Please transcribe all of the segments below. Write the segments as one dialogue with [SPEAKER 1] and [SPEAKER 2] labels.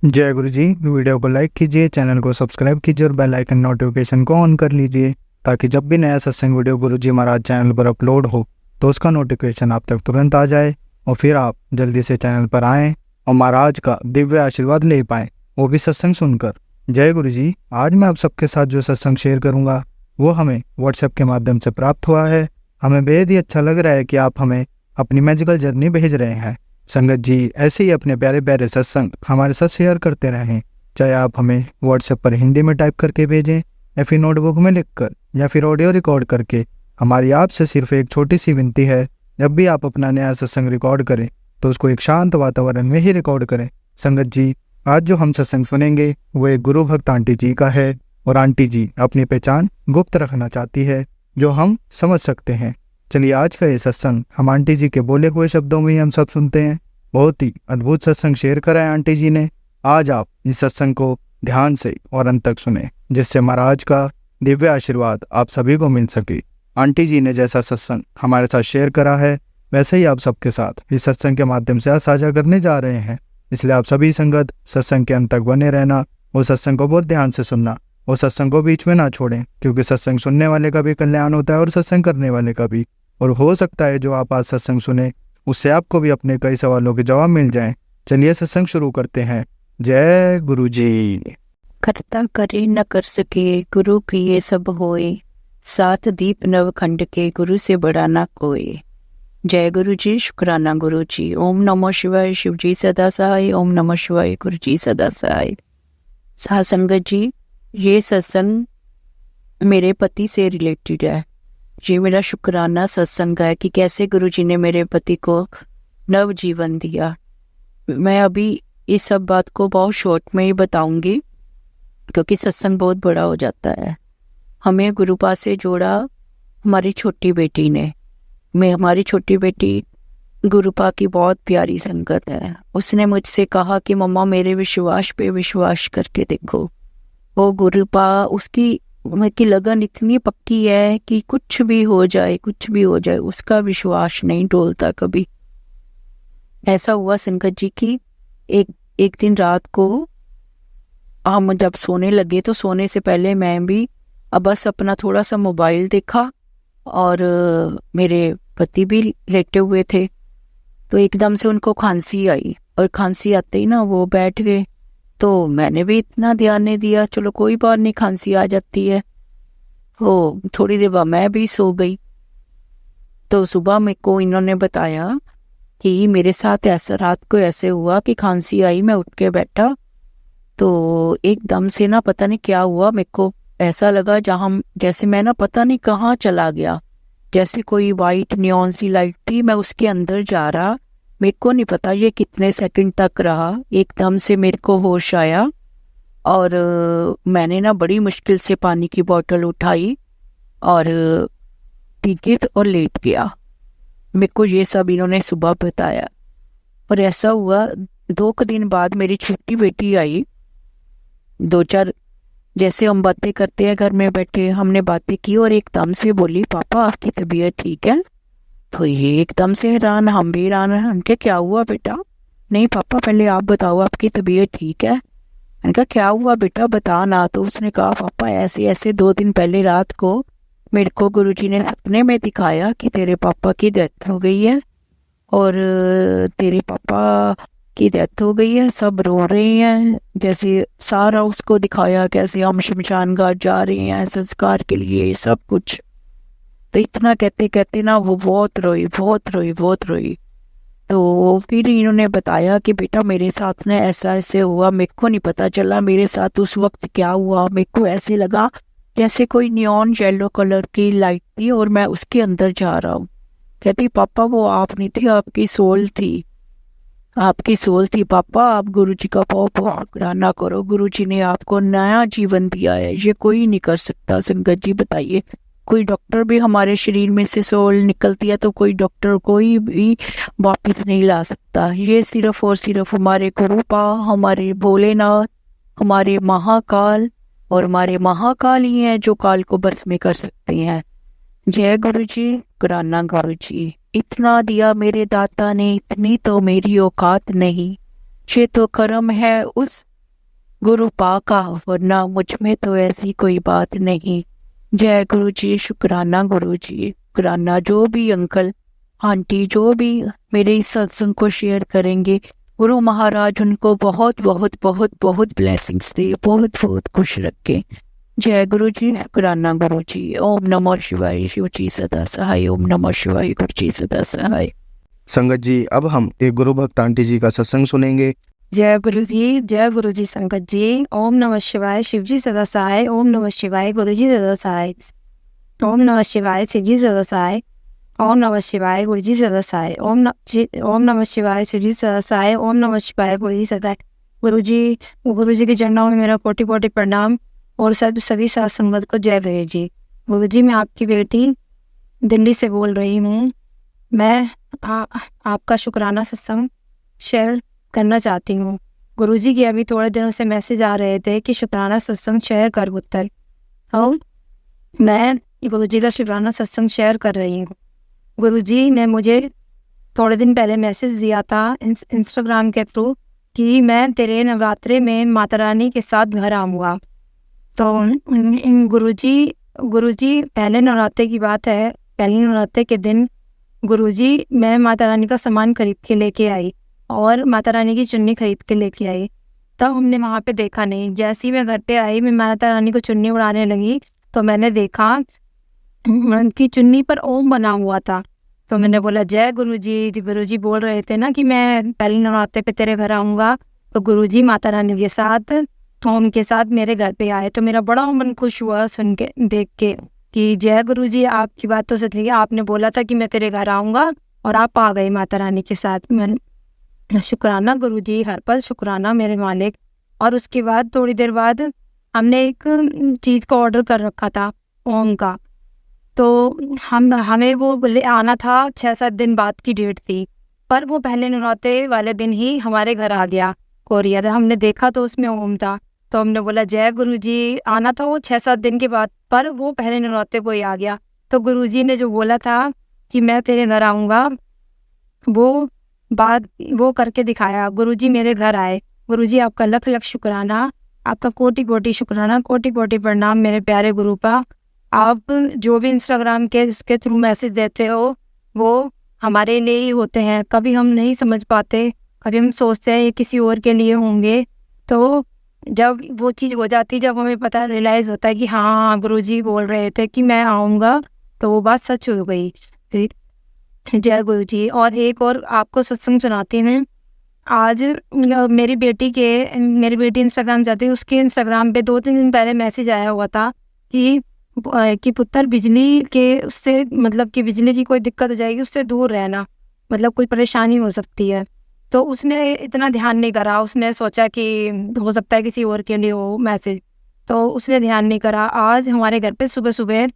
[SPEAKER 1] जय गुरु जी। वीडियो को लाइक कीजिए, चैनल को सब्सक्राइब कीजिए और बेल आइकन नोटिफिकेशन को ऑन कर लीजिए ताकि जब भी नया सत्संग वीडियो गुरु जी महाराज चैनल पर अपलोड हो तो उसका नोटिफिकेशन आप तक तुरंत आ जाए और फिर आप जल्दी से चैनल पर आएँ और महाराज का दिव्य आशीर्वाद ले पाएँ, वो भी सत्संग सुनकर। जय गुरु जी। आज मैं आप सबके साथ जो सत्संग शेयर करूँगा वो हमें व्हाट्सएप के माध्यम से प्राप्त हुआ है। हमें बेहद ही अच्छा लग रहा है कि आप हमें अपनी मैजिकल जर्नी भेज रहे हैं। संगत जी ऐसे ही अपने प्यारे प्यारे सत्संग हमारे साथ शेयर करते रहें, चाहे आप हमें व्हाट्सएप पर हिंदी में टाइप करके भेजें या फिर नोटबुक में लिखकर या फिर ऑडियो रिकॉर्ड करके। हमारी आपसे सिर्फ एक छोटी सी विनती है, जब भी आप अपना नया सत्संग रिकॉर्ड करें तो उसको एक शांत वातावरण में ही रिकॉर्ड करें। संगत जी आज जो हम सत्संग सुनेंगे वो एक गुरु भक्त आंटी जी का है और आंटी जी अपनी पहचान गुप्त रखना चाहती है जो हम समझ सकते हैं। चलिए आज का ये सत्संग हम आंटी जी के बोले हुए शब्दों में ही हम सब सुनते हैं। बहुत ही अद्भुत सत्संग शेयर करा है आंटी जी ने। आज आप इस सत्संग को ध्यान से और अंत तक सुने जिससे महाराज का दिव्य आशीर्वाद आप सभी को मिल सके। आंटी जी ने जैसा सत्संग हमारे साथ शेयर करा है वैसे ही आप सबके साथ इस सत्संग के माध्यम से आज साझा करने जा रहे हैं। इसलिए आप सभी संगत सत्संग के अंत तक बने रहना और सत्संग को बहुत ध्यान से सुनना और सत्संग को बीच में ना छोड़ें, क्योंकि सत्संग सुनने वाले का भी कल्याण होता है और सत्संग करने वाले का भी। और हो सकता है जो आप आज सत्संग सुने उससे आपको भी अपने कई सवालों के जवाब मिल जाएं। चलिए सत्संग शुरू करते हैं। जय गुरु जी।
[SPEAKER 2] करता करे न कर सके, गुरु किए सब होए, सात दीप नवखंड के, गुरु से बड़ा ना कोई। जय गुरु जी। शुक्राना गुरु जी। ओम नमो शिवाय। शिव जी सदा सहाय। ओम नमो शिवाय। गुरु जी सदा सहाय। साध संगत जी, ये सत्संग मेरे पति से रिलेटेड है। ये मेरा शुक्राना सत्संग है कि कैसे गुरु जी ने मेरे पति को नव जीवन दिया। मैं अभी इस सब बात को बहुत शॉर्ट में ही बताऊंगी क्योंकि सत्संग बहुत बड़ा हो जाता है। हमें गुरुपा से जोड़ा हमारी छोटी बेटी ने। हमारी छोटी बेटी गुरुपा की बहुत प्यारी संगत है। उसने मुझसे कहा कि मम्मा मेरे विश्वास पे विश्वास करके देखो। वो गुरुपा उसकी लगन इतनी पक्की है कि कुछ भी हो जाए उसका विश्वास नहीं डोलता कभी। ऐसा हुआ संगत जी की एक दिन रात को हम जब सोने लगे तो सोने से पहले मैं भी बस अपना थोड़ा सा मोबाइल देखा और मेरे पति भी लेटे हुए थे। तो एकदम से उनको खांसी आई और खांसी आते ही ना वो बैठ गए। तो मैंने भी इतना ध्यान नहीं दिया, चलो कोई बात नहीं, खांसी आ जाती है। तो थोड़ी देर बाद मैं भी सो गई। तो सुबह मेरे को इन्होंने बताया कि मेरे साथ ऐसा रात को ऐसे हुआ कि खांसी आई, मैं उठ के बैठा तो एकदम से ना पता नहीं क्या हुआ, मेरे को ऐसा लगा जैसे मैं ना पता नहीं कहाँ चला गया, जैसे कोई वाइट नियॉन सी लाइट थी, मैं उसके अंदर जा रहा। मेरे को नहीं पता ये कितने सेकंड तक रहा। एकदम से मेरे को होश आया और मैंने ना बड़ी मुश्किल से पानी की बोतल उठाई और पी के और लेट गया। मेरे को ये सब इन्होंने सुबह बताया। और ऐसा हुआ 2 दिन बाद मेरी छोटी बेटी आई। 2-4 जैसे हम बातें करते हैं घर में बैठे, हमने बातें की और एकदम से बोली पापा आपकी तबीयत ठीक है। तो ये एकदम से हैरान, हम भी हैरान हैं। उनके क्या हुआ बेटा? नहीं पापा पहले आप बताओ आपकी तबीयत ठीक है। उनका क्या हुआ बेटा बता ना। तो उसने कहा पापा ऐसे ऐसे 2 दिन पहले रात को मेरे को गुरुजी ने सपने में दिखाया कि तेरे पापा की डेथ हो गई है और तेरे पापा की डेथ हो गई है, सब रो रहे हैं। जैसे सारा उसको दिखाया कैसे हम शमशान घाट जा रहे हैं संस्कार के लिए, सब कुछ। तो इतना कहते कहते ना वो बहुत रोई। तो फिर इन्होंने बताया कि बेटा मेरे साथ ना ऐसा ऐसे हुआ, मेरे को नहीं पता चला मेरे साथ उस वक्त क्या हुआ। मेरे को ऐसे लगा जैसे कोई नियॉन येलो कलर की लाइट थी और मैं उसके अंदर जा रहा हूँ। कहती पापा वो आप नहीं थे, आपकी सोल थी पापा। आप गुरुजी का बहुत बहुत शुक्राना करो, गुरुजी ने आपको नया जीवन दिया है, ये कोई नहीं कर सकता। संगत जी बताइए, कोई डॉक्टर भी हमारे शरीर में से सोल निकलती है तो कोई डॉक्टर कोई भी वापस नहीं ला सकता। ये सिर्फ और सिर्फ हमारे गुरुपा, हमारे भोलेनाथ, हमारे महाकाल और हमारे महाकाल ही हैं जो काल को बस में कर सकते हैं। जय गुरु जी। शुक्राना गुरु जी। इतना दिया मेरे दाता ने, इतनी तो मेरी औकात नहीं। ये तो कर्म है उस गुरु पाका, वरना मुझ में तो ऐसी कोई बात नहीं। जय गुरु जी, शुक्राना गुरु जी, शुक्राना। जो भी अंकल आंटी जो भी मेरे इस सत्संग को शेयर करेंगे, गुरु महाराज उनको बहुत बहुत बहुत बहुत ब्लेसिंग्स दे, बहुत बहुत खुश रखे। जय गुरु जी, शुक्राना गुरु जी। ओम नमः शिवाय, शिव जी सदा सहाय। ओम नमः शिवाय, गुरु जी सदा सहाय।
[SPEAKER 1] संगत जी, अब हम एक गुरु भक्त आंटी जी का सत्संग सुनेंगे।
[SPEAKER 3] जय गुरु जी, जय गुरु जी संगत जी। ओम नमः शिवाय, शिव जी सदा सहाय। ओम नमः शिवाय, गुरु जी सदा सहाय। ओम नमः शिवाय, शिव जी सदा सहाय। ओम नमः शिवाय, गुरु जी सदा सहाय। ओम नमः शिवाय, शिव जी सदा सहाय। ओम नमः शिवाय, गुरु जी सदा। गुरु जी के चरणों में मेरा कोटि कोटि प्रणाम और सभी साथ संगत को जय गुरु जी। गुरु जी, मैं आपकी बेटी दिल्ली से बोल रही हूँ। मैं आपका शुक्राना सत्संग शेयर करना चाहती हूँ। गुरुजी के अभी थोड़े दिनों से मैसेज आ रहे थे कि शुक्राना सत्संग शेयर कर पुत्र। और मैं गुरुजी का शुक्राना सत्संग शेयर कर रही हूँ। गुरुजी ने मुझे थोड़े दिन पहले मैसेज दिया था इंस्टाग्राम के थ्रू कि मैं तेरे नवरात्रे में माता रानी के साथ घर आऊँगा। तो गुरुजी पहले नवरात्रे की बात है, पहले नवरात्रे के दिन गुरुजी मैं माता रानी का सामान खरीद के लेके आई और माता रानी की चुन्नी खरीद के लेके आई। तब हमने वहाँ पे देखा नहीं। जैसे ही मैं घर पे आई, मैं माता रानी को चुन्नी उड़ाने लगी तो मैंने देखा उनकी चुन्नी पर ओम बना हुआ था। तो मैंने बोला जय गुरुजी। गुरुजी बोल रहे थे ना कि मैं पहले नवरात्रे पे तेरे घर आऊँगा। तो गुरुजी माता रानी के साथ ओम के साथ मेरे घर पे आए। तो मेरा बड़ा मन खुश हुआ सुन के, देख के कि जय गुरुजी, आपकी बात तो सच है। आपने बोला था कि मैं तेरे घर आऊँगा और आप आ गए माता रानी के साथ। मैं शुक्राना गुरुजी, हर पल शुक्राना मेरे मालिक। और उसके बाद थोड़ी देर बाद हमने एक चीज़ का ऑर्डर कर रखा था ओम का। तो हमें वो बोले आना था 6-7 दिन बाद की डेट थी, पर वो पहले नवरात्रे वाले दिन ही हमारे घर आ गया कोरियर। हमने देखा तो उसमें ओम था। तो हमने बोला जय गुरुजी, आना था वो 6-7 दिन के बाद, पर वो पहले नवरात्रे को ही आ गया। तो गुरुजी ने जो बोला था कि मैं तेरे घर आऊँगा, वो बात वो करके दिखाया। गुरुजी मेरे घर आए। गुरुजी आपका लख लख शुक्राना, आपका कोटि कोटि शुक्राना, कोटि कोटि प्रणाम मेरे प्यारे गुरुपा। आप जो भी इंस्टाग्राम के उसके थ्रू मैसेज देते हो वो हमारे लिए ही होते हैं। कभी हम नहीं समझ पाते, कभी हम सोचते हैं ये किसी और के लिए होंगे। तो जब वो चीज़ हो जाती, जब हमें पता रियलाइज़ होता है कि हाँ गुरुजी बोल रहे थे कि मैं आऊँगा, तो वो बात सच हो गई। जय गुरु जी। और एक और आपको सत्संग सुनाती हूँ। आज मेरी बेटी इंस्टाग्राम जाती है, उसके इंस्टाग्राम पे 2-3 दिन पहले मैसेज आया हुआ था कि पुत्र बिजली के उससे मतलब कि बिजली की कोई दिक्कत हो जाएगी, उससे दूर रहना, मतलब कोई परेशानी हो सकती है। तो उसने इतना ध्यान नहीं करा। उसने सोचा कि हो सकता है किसी और के लिए हो मैसेज, तो उसने ध्यान नहीं करा। आज हमारे घर पे सुबह सुबह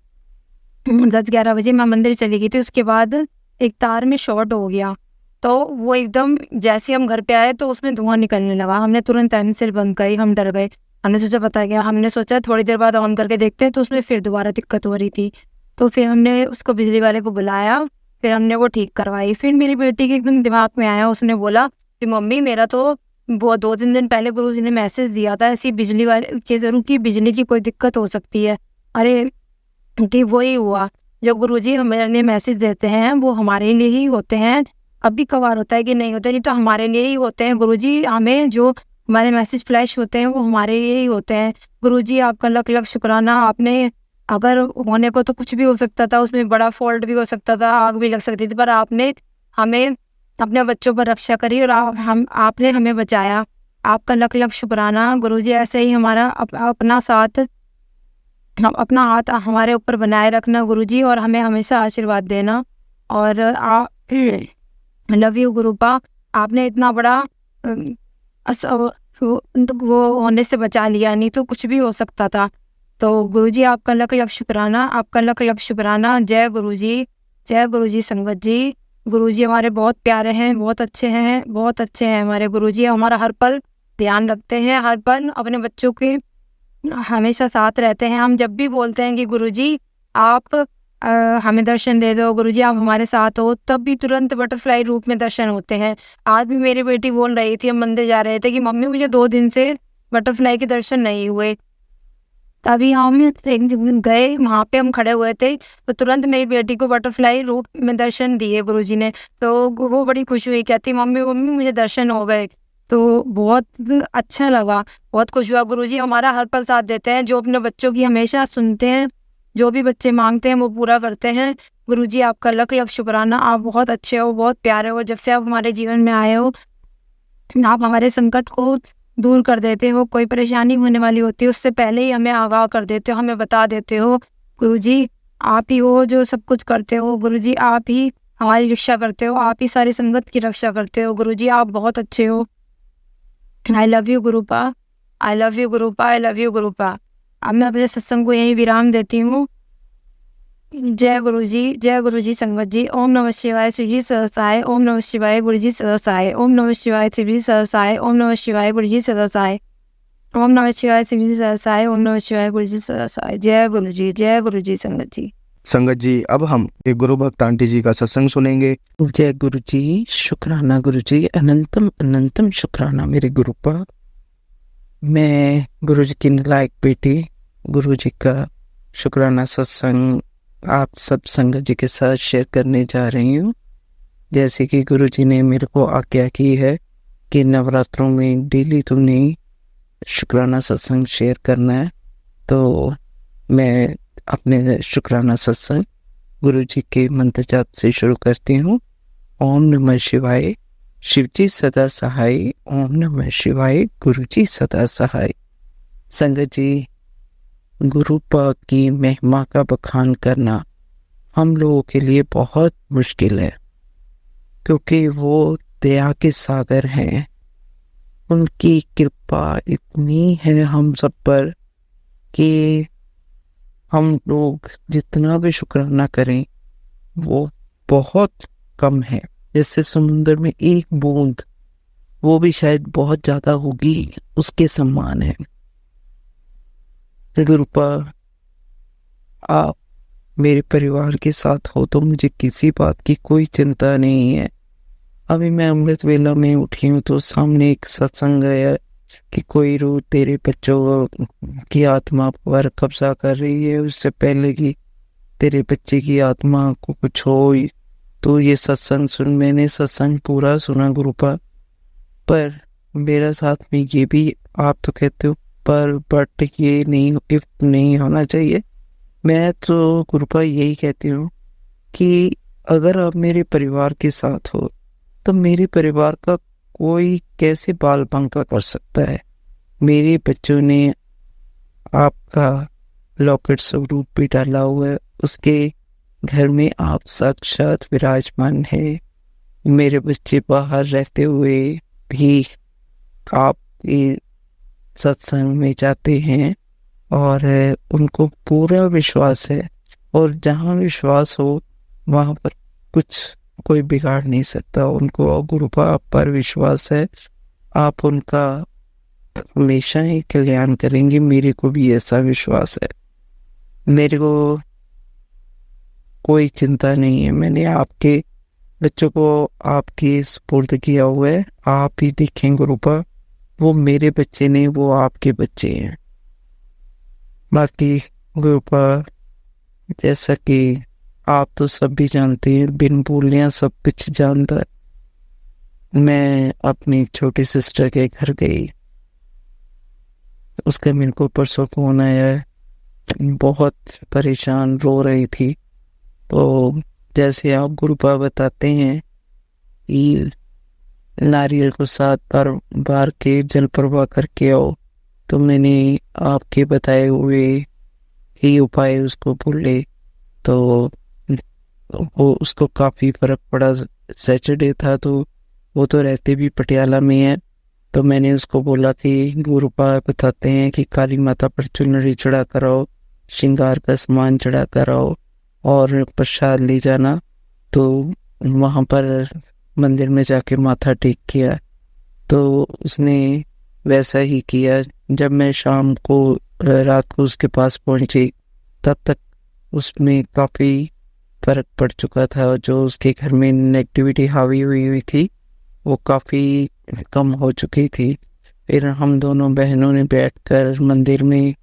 [SPEAKER 3] 10-11 बजे मैं मंदिर चली गई थी। उसके बाद एक तार में शॉर्ट हो गया, तो वो एकदम जैसे हम घर पे आए तो उसमें धुआं निकलने लगा। हमने तुरंत एनसेल बंद करी, हम डर गए। हमने सोचा पता क्या, हमने सोचा थोड़ी देर बाद ऑन करके देखते हैं, तो उसमें फिर दोबारा दिक्कत हो रही थी। तो फिर हमने उसको बिजली वाले को बुलाया, फिर हमने वो ठीक करवाई। फिर मेरी बेटी के एकदम दिमाग में आया, उसने बोला कि मम्मी मेरा तो वो 2-3 दिन पहले गुरुजी ने मैसेज दिया था ऐसी बिजली वाले के जरूर की बिजली की कोई दिक्कत हो सकती है। अरे कि वही हुआ, जो गुरुजी हमें मैसेज देते हैं वो हमारे लिए ही होते हैं। कभी कभार होता है कि नहीं होते, नहीं तो हमारे लिए ही होते हैं। गुरुजी हमें जो हमारे मैसेज फ्लैश होते हैं वो हमारे लिए ही होते हैं। गुरुजी आपका लख लख शुक्राना। आपने अगर होने को तो कुछ भी हो सकता था, उसमें बड़ा फॉल्ट भी हो सकता था, आग भी लग सकती थी, पर आपने हमें अपने बच्चों पर रक्षा करी और आपने हमें बचाया। आपका लख लख शुक्राना गुरुजी। ऐसे ही हमारा अपना साथ, अपना हाथ हमारे ऊपर बनाए रखना गुरुजी, और हमें हमेशा आशीर्वाद देना। और लव यू गुरुपा। आपने इतना बड़ा वो होने से बचा लिया, नहीं तो कुछ भी हो सकता था। तो गुरुजी आपका लख लख शुक्राना, आपका लख लख शुक्राना। जय गुरुजी, जय गुरुजी संगत जी। गुरुजी हमारे बहुत प्यारे हैं, बहुत अच्छे हैं, बहुत अच्छे हैं हमारे गुरुजी। हमारा हर पल ध्यान रखते हैं, हर पल अपने बच्चों के हमेशा साथ रहते हैं। हम जब भी बोलते हैं कि गुरुजी आप हमें दर्शन दे दो, गुरुजी आप हमारे साथ हो, तब भी तुरंत बटरफ्लाई रूप में दर्शन होते हैं। आज भी मेरी बेटी बोल रही थी, हम मंदिर जा रहे थे, कि मम्मी मुझे 2 दिन से बटरफ्लाई के दर्शन नहीं हुए। तभी हम एक दिन गए, वहाँ पे हम खड़े हुए थे, तो तुरंत मेरी बेटी को बटरफ्लाई रूप में दर्शन दिए गुरुजी ने। तो वो बड़ी खुश हुई, कहती मम्मी मम्मी मुझे दर्शन हो गए। तो बहुत अच्छा लगा, बहुत खुश हुआ। गुरुजी हमारा हर पल साथ देते हैं, जो अपने बच्चों की हमेशा सुनते हैं, जो भी बच्चे मांगते हैं वो पूरा करते हैं। गुरुजी आपका लख लख शुक्राना, आप बहुत अच्छे हो, बहुत प्यारे हो। जब से आप हमारे जीवन में आए हो, आप हमारे संकट को दूर कर देते हो। कोई परेशानी होने वाली होती है उससे पहले ही हमें आगाह कर देते हो, हमें बता देते हो। गुरुजी आप ही हो जो सब कुछ करते हो। गुरुजी आप ही हमारी रक्षा करते हो, आप ही सारी संगत की रक्षा करते हो। गुरुजी आप बहुत अच्छे हो। I love you Gurupa, I love you Gurupa, I love you Gurupa. अब मैं अपने सत्संग को यही विराम देती हूँ। जय गुरु जी संगत जी। ओम नमः शिवाय, शिव जी सदासाय। ओम नमः शिवाय, गुरु जी सदासाय। ओम नमः शिवाय, शिव जी सदासाय। ओम नमः शिवाय, गुरु जी सदासाय। ओम नमः शिवाय, शिव जी सदासाय। ओम नमः शिवाय, गुरु जी सदासाय। जय गुरु जी संगत जी।
[SPEAKER 1] संगत जी, अब हम एक गुरु भक्त आंटी जी का सत्संग सुनेंगे।
[SPEAKER 4] जय गुरु जी, शुक्राना गुरु जी, अनंतम अनंतम शुक्राना मेरे गुरु पर। मैं गुरु जी की नालायक बेटी, गुरु जी का शुक्राना सत्संग आप सब संगत जी के साथ शेयर करने जा रही हूँ। जैसे कि गुरु जी ने मेरे को आज्ञा की है कि नवरात्रों में डेली तुमने शुक्राना सत्संग शेयर करना है, तो मैं अपने शुक्राना सत्संग गुरु जी के मंत्र जाप से शुरू करती हूँ। ओम नमः शिवाय, शिव जी सदा सहाय। ओम नमः शिवाय, गुरु जी सदा सहाय। संगत जी, गुरु पाक की महिमा का बखान करना हम लोगों के लिए बहुत मुश्किल है, क्योंकि वो दया के सागर हैं। उनकी कृपा इतनी है हम सब पर कि हम लोग जितना भी शुक्राना करें वो बहुत कम है। जैसे समुद्र में एक बूंद, वो भी शायद बहुत ज्यादा होगी, उसके समान है। गुरुपा, आप मेरे परिवार के साथ हो तो मुझे किसी बात की कोई चिंता नहीं है। अभी मैं अमृत वेला में उठी हूँ तो सामने एक सत्संग है कि कोई रूह तेरे बच्चों की आत्मा पर कब्जा कर रही है, उससे पहले कि तेरे बच्चे की आत्मा को कुछ हो तो ये सत्संग सुन। मैंने सत्संग पूरा सुना गुरुपा, पर मेरा साथ में ये भी आप तो कहते हो बट ये नहीं होना चाहिए। मैं तो गुरुपा यही कहती हूँ कि अगर आप मेरे परिवार के साथ हो तो मेरे परिवार का कोई कैसे बाल बांका कर सकता है। मेरे बच्चों ने आपका लॉकेट स्वरूप भी डाला हुआ है, उसके घर में आप साक्षात विराजमान है। मेरे बच्चे बाहर रहते हुए भी आप सत्संग में जाते हैं और उनको पूरा विश्वास है, और जहाँ विश्वास हो वहाँ पर कोई बिगाड़ नहीं सकता। उनको गुरुपा आप पर विश्वास है, आप उनका हमेशा ही कल्याण करेंगे। मेरे को भी ऐसा विश्वास है, मेरे को कोई चिंता नहीं है। मैंने आपके बच्चों को आपके सुपुर्द किया हुआ है, आप ही देखें गुरुपा, वो मेरे बच्चे नहीं, वो आपके बच्चे हैं। बाकी गुरुपा, जैसा कि आप तो सब भी जानते हैं, बिन बोलियां सब कुछ जानता है। मैं अपनी छोटी सिस्टर के घर गई, उसका मेरे को परसों फोन आया, बहुत परेशान रो रही थी। तो जैसे आप गुरुपा बताते हैं कि नारियल को 7 बार के जल प्रवाह करके आओ, तो मैंने आपके बताए हुए ही उपाय उसको बोले, तो वो उसको काफ़ी फर्क पड़ा। सैटरडे था तो वो तो रहते भी पटियाला में है, तो मैंने उसको बोला कि गुरुपा बताते हैं कि काली माता पर चुनरी चढ़ा कर आओ, श्रृंगार का सामान चढ़ा कर आओ और प्रसाद ले जाना। तो वहाँ पर मंदिर में जाके माथा टेक किया, तो उसने वैसा ही किया। जब मैं शाम को रात को उसके पास पहुंची, तब तक उसमें काफ़ी फर्क पड़ चुका था। जो उसके घर में नेगेटिविटी हावी हुई थी वो काफ़ी कम हो चुकी थी। फिर हम दोनों बहनों ने बैठकर मंदिर में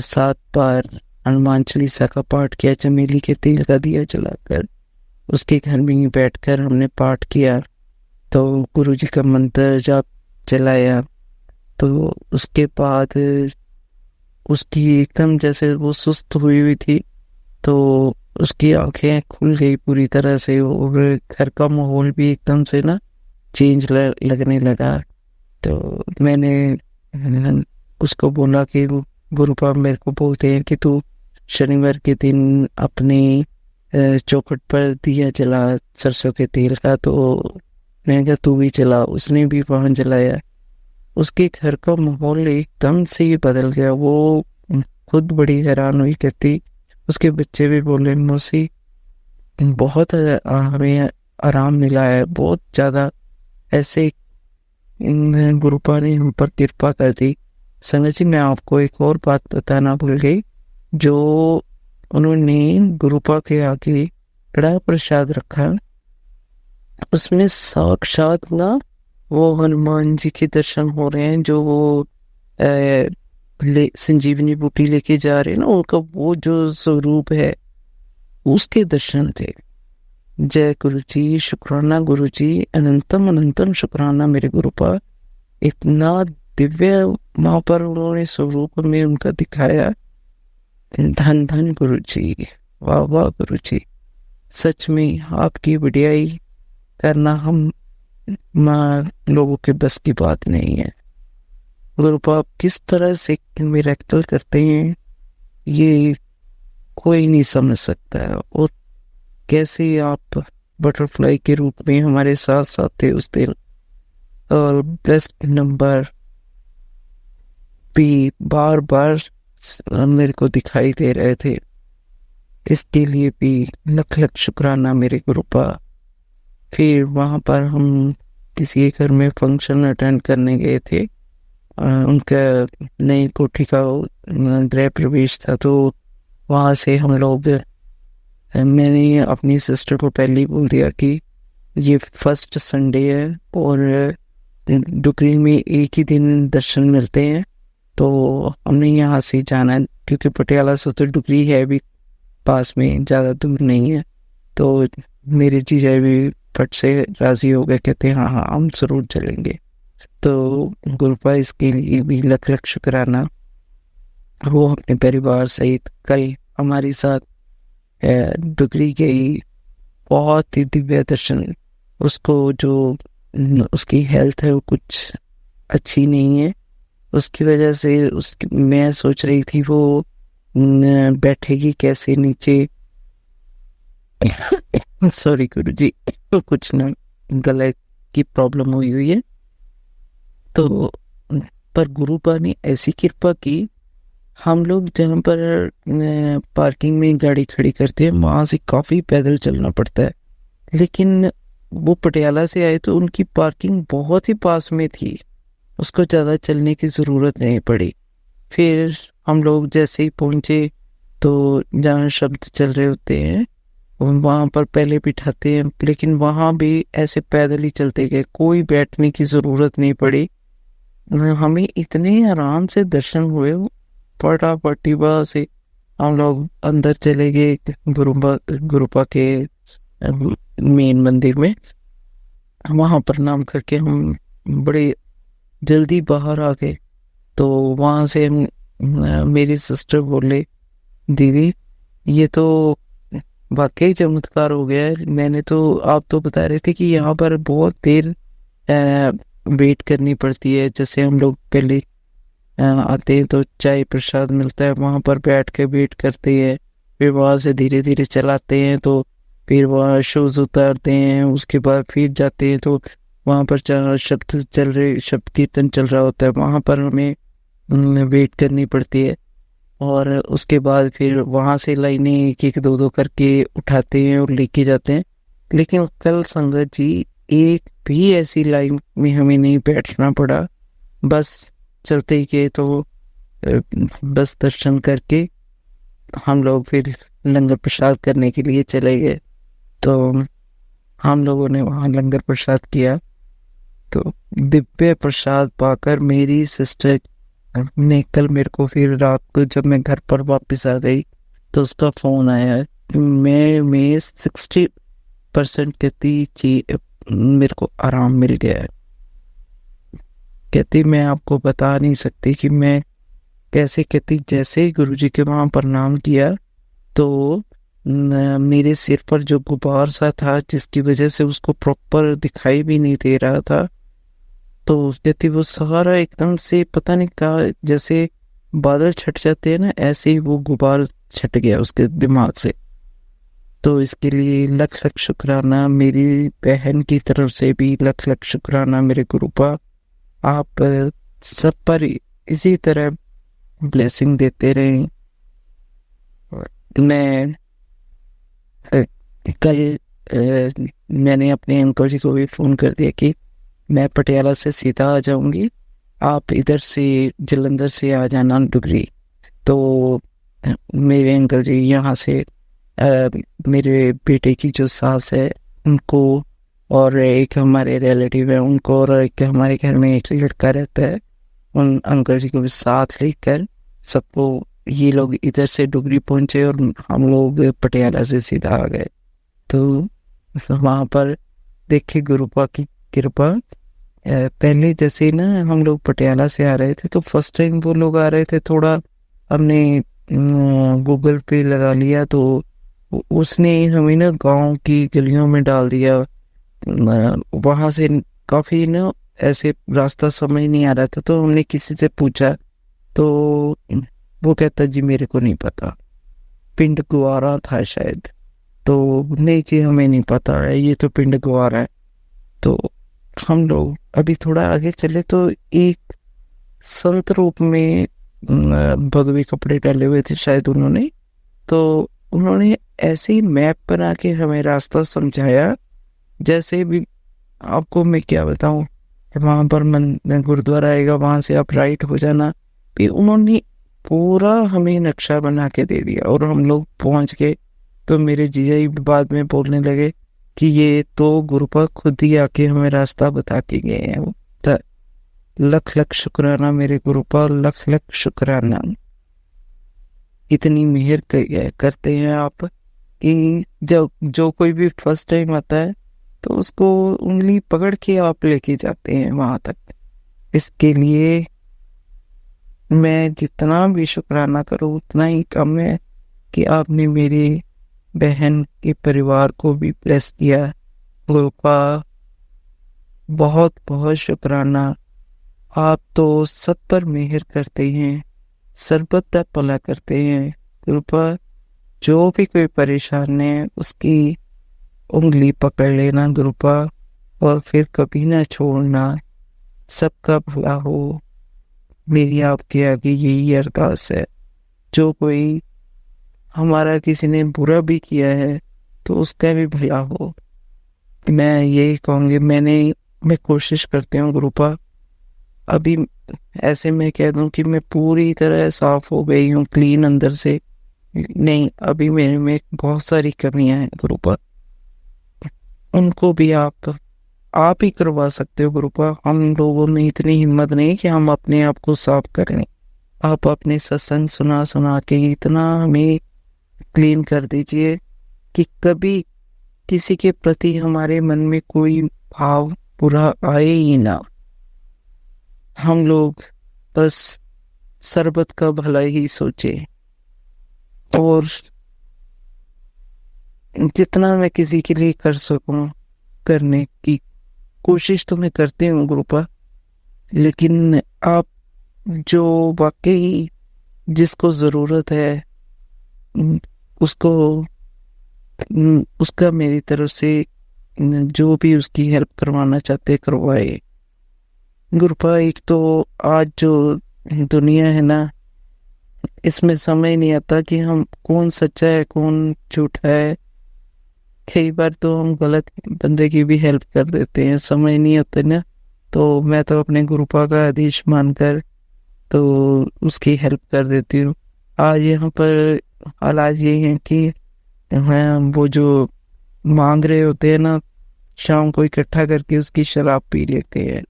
[SPEAKER 4] 7 बार हनुमान चालीसा का पाठ किया, चमेली के तेल का दिया जलाकर। उसके घर में ही बैठकर हमने पाठ किया, तो गुरुजी का मंत्र जाप चलाया। तो उसके बाद उसकी एकदम जैसे वो सुस्त हुई हुई थी, तो उसकी आंखें खुल गई पूरी तरह से, और घर का माहौल भी एकदम से ना चेंज लगने लगा। तो मैंने उसको बोला कि गुरुपा मेरे को बोलते हैं कि तू शनिवार के दिन अपने चौखट पर दिया जला सरसों के तेल का, तो मैंने कहा तू भी जला। उसने भी वहां जलाया। उसके घर का माहौल एकदम से ही बदल गया। वो खुद बड़ी हैरान हुई, कहती उसके बच्चे भी बोले मौसी बहुत हमें आराम मिला है, बहुत ज़्यादा ऐसे गुरुपा ने हम पर कृपा कर दी। संगत जी, मैं आपको एक और बात बताना भूल गई। जो उन्होंने गुरुपा के आगे कड़ा प्रसाद रखा, उसमें साक्षात ना वो हनुमान जी के दर्शन हो रहे हैं, जो वो संजीवनी बूटी लेके जा रहे हैं ना, उनका वो जो स्वरूप है उसके दर्शन थे। जय गुरु जी, शुक्राना गुरु जी, अनंतम अनंतम शुक्राना मेरे गुरुपा। इतना दिव्य वहां पर उन्होंने स्वरूप में उनका दिखाया। धन धन गुरु जी, वाह वाह गुरु जी, सच में आपकी बढ़ियाई करना हम लोगों के बस की बात नहीं है। गुरुपा आप किस तरह से मिरेकल करते हैं ये कोई नहीं समझ सकता है, और कैसे आप बटरफ्लाई के रूप में हमारे साथ साथ थे उस दिन, और ब्लेस्ड नंबर भी बार बार मेरे को दिखाई दे रहे थे। इसके लिए भी लख लख शुक्राना मेरे गुरुपा। फिर वहाँ पर हम किसी घर में फंक्शन अटेंड करने गए थे। उनका नई कोठी का गृह प्रवेश था, तो वहाँ से हम लोग, मैंने अपनी सिस्टर को पहले ही बोल दिया कि ये फर्स्ट संडे है और डुगरी में एक ही दिन दर्शन मिलते हैं, तो हमने यहाँ से जाना है, क्योंकि पटियाला से तो डुगरी है भी पास में, ज़्यादा दूर नहीं है। तो मेरे जीजा भी फट से राज़ी हो गए, कहते हैं हाँ हाँ हम ज़रूर चलेंगे। तो गुरुपा इसके लिए भी लख लख शुक्राना। वो अपने परिवार सहित कल हमारे साथ डुगरी गई। बहुत ही दिव्य दर्शन। उसको जो उसकी हेल्थ है वो कुछ अच्छी नहीं है, उसकी वजह से मैं सोच रही थी वो बैठेगी कैसे नीचे। सॉरी गुरुजी, कुछ ना गले की प्रॉब्लम हुई है। तो पर गुरुपा ने ऐसी कृपा की, हम लोग जहाँ पर पार्किंग में गाड़ी खड़ी करते हैं वहाँ से काफ़ी पैदल चलना पड़ता है, लेकिन वो पटियाला से आए तो उनकी पार्किंग बहुत ही पास में थी, उसको ज़्यादा चलने की ज़रूरत नहीं पड़ी। फिर हम लोग जैसे ही पहुँचे तो जहाँ शब्द चल रहे होते हैं वहाँ पर पहले बिठाते हैं, लेकिन वहाँ भी ऐसे पैदल ही चलते गए, कोई बैठने की ज़रूरत नहीं पड़ी। हमें इतने आराम से दर्शन हुए। फटाफटी वहाँ से हम लोग अंदर चले गए गुरुपा के मेन मंदिर में। वहाँ प्रणाम करके हम बड़े जल्दी बाहर आ गए। तो वहाँ से मेरी सिस्टर बोले, दीदी ये तो वाकई चमत्कार हो गया है। मैंने तो, आप तो बता रहे थे कि यहाँ पर बहुत देर वेट करनी पड़ती है, जैसे हम लोग पहले आते हैं तो चाय प्रसाद मिलता है, वहाँ पर बैठ के वेट करते हैं, फिर वहाँ से धीरे धीरे चलाते हैं, तो फिर वहाँ शूज उतारते हैं, उसके बाद फिर जाते हैं तो वहाँ पर शब्द कीर्तन चल रहा होता है, वहाँ पर हमें वेट करनी पड़ती है। और उसके बाद फिर वहाँ से लाइनें एक एक दो करके उठाते हैं और लेके जाते हैं। लेकिन कल संगत जी एक भी ऐसी लाइन में हमें नहीं बैठना पड़ा, बस चलते ही गए। तो बस दर्शन करके हम लोग फिर लंगर प्रसाद करने के लिए चले गए। तो हम लोगों ने वहाँ लंगर प्रसाद किया। तो दिव्य प्रसाद पाकर मेरी सिस्टर ने कल मेरे को फिर रात को जब मैं घर पर वापस आ गई तो उसका फ़ोन आया। मैं 60% कहती मेरे को आराम मिल गया है। कहती मैं आपको बता नहीं सकती कि मैं कैसे, कहती जैसे ही गुरुजी के वहाँ प्रणाम किया तो मेरे सिर पर जो गुबार सा था जिसकी वजह से उसको प्रॉपर दिखाई भी नहीं दे रहा था, तो कहती वो सारा एकदम से पता नहीं कहा, जैसे बादल छट जाते हैं ना, ऐसे ही वो गुबार छट गया उसके दिमाग से। तो इसके लिए लख लख शुक्राना, मेरी बहन की तरफ से भी लख लख शुक्राना मेरे गुरुपा। आप सब पर इसी तरह ब्लेसिंग देते रहें। मैं कल मैंने अपने अंकल जी को भी फ़ोन कर दिया कि मैं पटियाला से सीधा आ जाऊंगी, आप इधर से जलंधर से आ जाना डुगरी। तो मेरे अंकल जी यहाँ से मेरे बेटे की जो सास है उनको, और एक हमारे रिलेटिव है उनको, और एक हमारे घर में एक लड़का रहता है, उन अंकल जी को भी साथ लेकर सबको, ये लोग इधर से डुगरी पहुंचे और हम लोग पटियाला से सीधा आ गए। तो वहाँ पर देखे गुरुपा की कृपा। पहले जैसे ना हम लोग पटियाला से आ रहे थे तो फर्स्ट टाइम वो लोग आ रहे थे, थोड़ा हमने गूगल पे लगा लिया तो उसने हमें ना गांव की गलियों में डाल दिया। वहाँ से काफ़ी ना ऐसे रास्ता समझ नहीं आ रहा था, तो हमने किसी से पूछा तो वो कहता जी मेरे को नहीं पता, पिंड गुआरा था शायद। तो नहीं जी हमें नहीं पता है, ये तो पिंड गुआरा है। तो हम लोग अभी थोड़ा आगे चले तो एक संत रूप में भगवे कपड़े डाले हुए थे शायद उन्होंने, तो उन्होंने ऐसे ही मैप बना के हमें रास्ता समझाया। जैसे भी आपको मैं क्या बताऊं, वहाँ पर गुरुद्वारा आएगा, वहाँ से आप राइट हो जाना, फिर उन्होंने पूरा हमें नक्शा बना के दे दिया और हम लोग पहुँच गए। तो मेरे जीजा जी बाद में बोलने लगे कि ये तो गुरुपा खुद ही आके हमें रास्ता बता के गए हैं। तो लख लख शुक्राना मेरे गुरुपा, लख लख शुक्राना। इतनी मेहर करते हैं आप कि जो कोई भी फर्स्ट टाइम आता है तो उसको उंगली पकड़ के आप लेके जाते हैं वहां तक। इसके लिए मैं जितना भी शुक्राना करूँ उतना ही कम है कि आपने मेरे बहन के परिवार को भी ब्लेस किया। गुरुपा बहुत बहुत शुक्राना, आप तो सब पर मेहर करते हैं, सर्वदा भला करते हैं। गुरुपा जो भी कोई परेशान है उसकी उंगली पकड़ लेना गुरुपा, और फिर कभी ना छोड़ना। सबका भला हो, मेरी आपके आगे यही अरदास है। जो कोई हमारा किसी ने बुरा भी किया है तो उसका भी भला हो। मैं यही कहूँगी, मैं कोशिश करती हूँ गुरुपा। अभी ऐसे मैं कह दूं कि मैं पूरी तरह साफ हो गई हूँ, क्लीन अंदर से नहीं, अभी मेरे में बहुत सारी कमियां हैं गुरुपा। उनको भी आप ही करवा सकते हो गुरुपा। हम लोगों में इतनी हिम्मत नहीं कि हम अपने आप को साफ करें। आप अपने सत्संग सुना के इतना हमें क्लीन कर दीजिए कि कभी किसी के प्रति हमारे मन में कोई भाव बुरा आए ही ना। हम लोग बस सरबत का भला ही सोचे, और जितना मैं किसी के लिए कर सकूं करने की कोशिश तो मैं करती हूँ गुरुपा। लेकिन आप जो वाकई जिसको ज़रूरत है उसका मेरी तरफ से जो भी उसकी हेल्प करवाना चाहते करवाए गुरुपा। एक तो आज जो दुनिया है ना, इसमें समझ नहीं आता कि हम कौन सच्चा है कौन झूठा है। कई बार तो हम गलत बंदे की भी हेल्प कर देते हैं, समझ नहीं आता ना। तो मैं तो अपने गुरुपा का आदेश मानकर तो उसकी हेल्प कर देती हूँ। आज यहाँ पर हालात ये हैं कि वो जो मांग रहे होते हैं ना शाम को इकट्ठा करके उसकी शराब पी लेते हैं।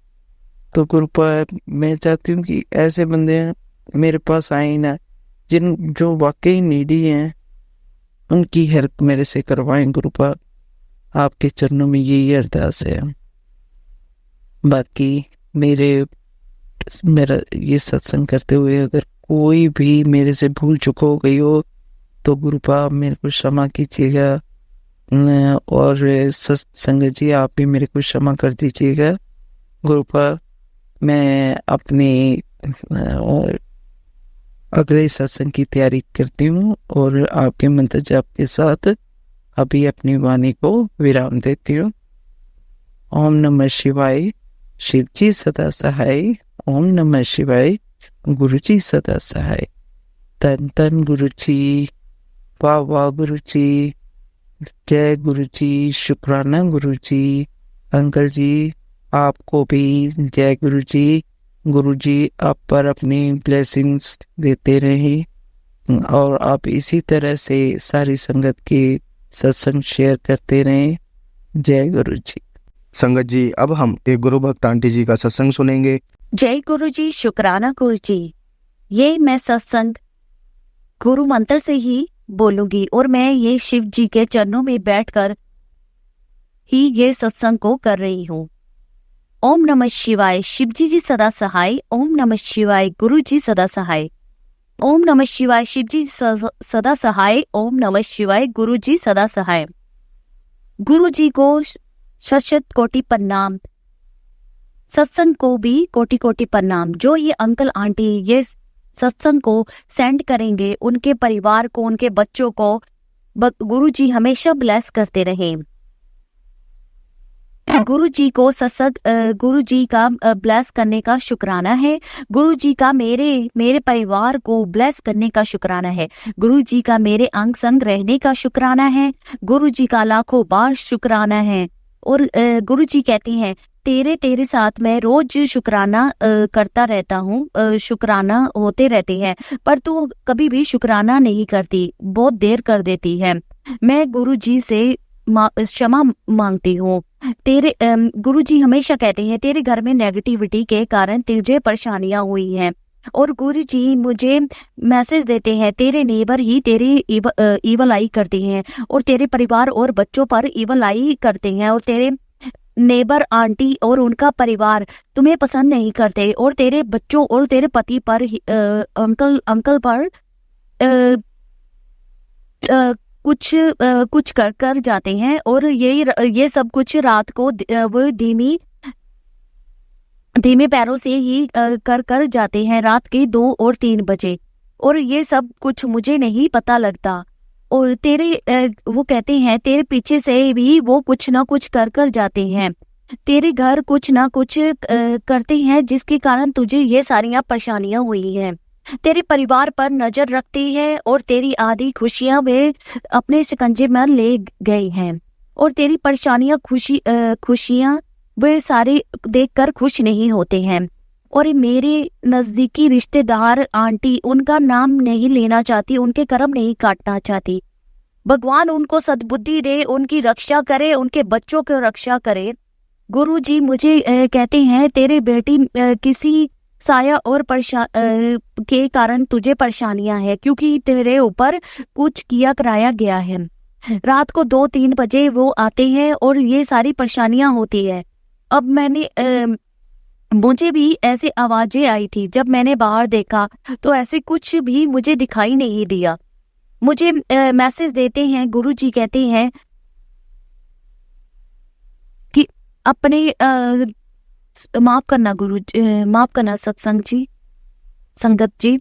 [SPEAKER 4] तो कृपा मैं चाहती हूँ कि ऐसे बंदे मेरे पास आए ना, जो वाकई नीडी हैं, उनकी हेल्प मेरे से करवाएं। कृपा आपके चरणों में यही अरदास है। बाकी मेरा ये सत्संग करते हुए अगर कोई भी मेरे से भूल चुका हो गई हो तो गुरुपा मेरे को क्षमा कीजिएगा, और संगत जी आप भी मेरे को क्षमा कर दीजिएगा। गुरुपा मैं अपनी अगले सत्संग की तैयारी करती हूँ और आपके मंत्र जाप के साथ अभी अपनी वाणी को विराम देती हूँ। ओम नमः शिवाय, शिव जी सदा सहाय। ओम नमः शिवाय, गुरु जी सदा सहाय। तन तन गुरु जी, वाह वाह गुरु जी, जय गुरु जी, शुक्राना गुरु जी। अंकल जी आपको भी जय गुरु जी। गुरु जी आप पर अपनी ब्लेसिंग्स देते रहें और आप इसी तरह से सारी संगत के सत्संग शेयर करते रहें। जय गुरु जी।
[SPEAKER 1] संगत जी अब हम एक गुरु भक्त आंटी जी का सत्संग सुनेंगे।
[SPEAKER 5] जय गुरु जी, शुक्राना गुरु जी। ये मैं सत्संग गुरु मंत्र से ही बोलूंगी और मैं ये शिव जी के चरणों में बैठकर ही ये सत्संग को कर रही हूँ। ओम नमः शिवाय, शिव जी सदा सहाय। ओम नमः शिवाय, गुरु जी सदा सहाय। ओम नमः शिवाय, शिव जी सदा सहाय। ओम नमः शिवाय, गुरु जी सदा सहाय। गुरु जी को शत शत कोटि प्रणाम, सत्संग को भी कोटि कोटि प्रणाम। जो ये अंकल आंटी ये सत्संग को सेंड करेंगे, उनके परिवार को, उनके बच्चों को गुरु जी हमेशा ब्लेस करते रहें। गुरु जी को सत्संग, गुरु जी का ब्लेस करने का शुक्राना है। गुरु जी का मेरे परिवार को ब्लेस करने का शुक्राना है। गुरु जी का मेरे अंग संग रहने का शुक्राना है। गुरु जी का लाखों बार शुक्राना है। और गुरु जी कहते हैं तेरे साथ मैं रोज शुक्राना करता रहता हूँ, शुक्राना होते रहते हैं, पर तू कभी भी शुक्राना नहीं करती, बहुत देर कर देती है। मैं गुरु जी से क्षमा मांगती हूँ। गुरु जी हमेशा कहते हैं तेरे घर में नेगेटिविटी के कारण तुझे परेशानियां हुई हैं, और गुरु जी मुझे मैसेज देते हैं तेरे नेबर ही तेरी ईवल आई करते हैं, और तेरे परिवार और बच्चों पर ईवल आई करते हैं, और तेरे नेबर आंटी और उनका परिवार तुम्हें पसंद नहीं करते, और तेरे बच्चों और तेरे पति पर अंकल पर कुछ कर जाते हैं, और ये सब कुछ रात को वो धीमे पैरों से ही कर जाते हैं, रात के 2 और 3 बजे, और ये सब कुछ मुझे नहीं पता लगता। और वो कहते हैं तेरे पीछे से भी वो कुछ ना कुछ कर जाते हैं, तेरे घर कुछ ना कुछ करते हैं, जिसके कारण तुझे ये सारियां परेशानियां हुई हैं। तेरे परिवार पर नजर रखती है, और तेरी आधी खुशियां वे अपने शिकंजे में ले गए हैं, और तेरी परेशानियां खुशियां वे सारे देखकर खुश नहीं होते हैं। और मेरे नजदीकी रिश्तेदार आंटी उनका नाम नहीं लेना चाहती, उनके कर्म नहीं काटना चाहती। भगवान उनको सद्बुद्धि दे, उनकी रक्षा करे, उनके बच्चों की रक्षा करे। गुरु जी मुझे कहते हैं तेरे बेटी किसी साया और के कारण तुझे परेशानियां हैं, क्योंकि तेरे ऊपर कुछ किया कराया गया है। रात को 2-3 बजे वो आते हैं और ये सारी परेशानियां होती है। अब मुझे भी ऐसे आवाजें आई थी, जब मैंने बाहर देखा तो ऐसे कुछ भी मुझे दिखाई नहीं दिया। मुझे मैसेज देते हैं, गुरु जी कहते हैं कि अपने माफ करना सत्संग जी, संगत जी।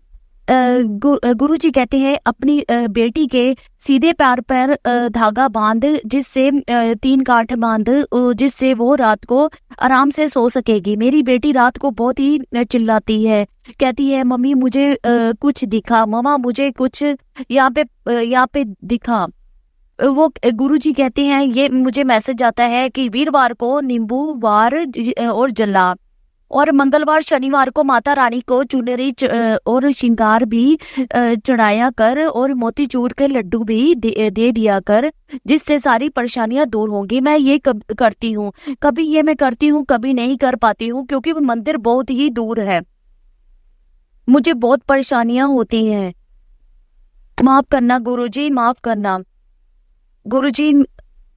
[SPEAKER 5] गुरु जी कहते हैं अपनी बेटी के सीधे पैर पर धागा बांध, जिससे 3 गांठ बांध, जिससे वो रात को आराम से सो सकेगी। मेरी बेटी रात को बहुत ही चिल्लाती है, कहती है मम्मी मुझे कुछ दिखा, मम्मा मुझे कुछ यहाँ पे दिखा। वो गुरु जी कहते हैं ये मुझे मैसेज आता है कि वीरवार को नींबू वार और जला, और मंगलवार शनिवार को माता रानी को चुनरी और श्रृंगार भी चढ़ाया कर और मोतीचूर के लड्डू भी दे दिया कर, जिससे सारी परेशानियां दूर होंगी। मैं ये करती हूँ, कभी ये मैं करती हूँ, कभी नहीं कर पाती हूँ, क्योंकि वो मंदिर बहुत ही दूर है, मुझे बहुत परेशानियां होती हैं। माफ करना गुरुजी, माफ करना गुरुजी,